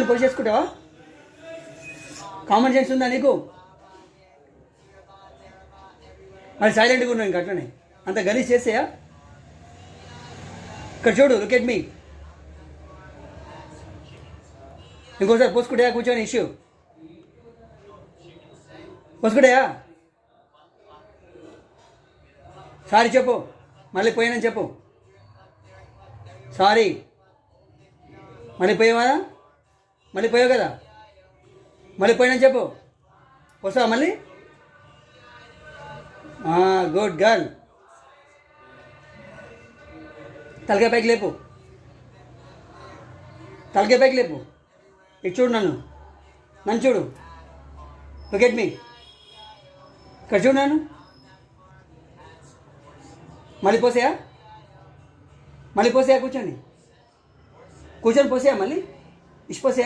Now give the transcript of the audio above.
కూర్చొని పోసి చేసుకుంటావా? కామన్ సెన్స్ ఉందా నీకు? మరి సైలెంట్గా ఉన్నావు ఇంక అట్లనే అంత గలీజ్ చేసేయా? ఇక్కడ చూడు, లుక్ ఎట్ మీ. ఇంకోసారి పోసుకుంటాయా కూర్చొని? ఇష్యూ పోసుకుంటాయా? సారీ చెప్పు, మళ్ళీ పోయానని చెప్పు. సారీ, మళ్ళీ పోయావా? మళ్ళీ పోయావు కదా, మళ్ళీ పోయానని చెప్పు. వస్తావా మళ్ళీ? Good girl. తలకాయ పైకి లేపు, తలకాయ పైకి లేపు. ఇటు చూడు, నన్ను చూడు, లుక్ ఎట్ మీ. ఇక్కడ చూడు నన్ను. మళ్ళీ పోసేయా? మళ్ళీ పోసేయా? కూర్చొని పోసేయా? మళ్ళీ ఇష్ట పోసేయా?